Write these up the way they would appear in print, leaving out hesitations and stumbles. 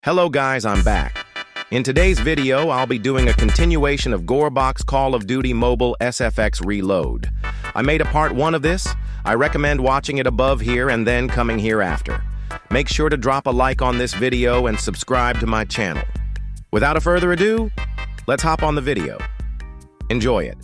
Hello guys, I'm back. In today's video, I'll be doing a continuation of Gorebox Call of Duty Mobile SFX Reload. I made a part 1 of this. I recommend watching it above here and then coming here after. Make sure to drop a like on this video and subscribe to my channel. Without a further ado, let's hop on the video. Enjoy it.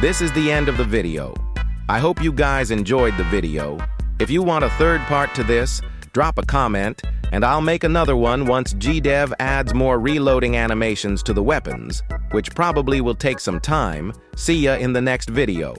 This is the end of the video. I hope you guys enjoyed the video. If you want a third part to this, drop a comment, and I'll make another one once GDev adds more reloading animations to the weapons, which probably will take some time. See ya in the next video.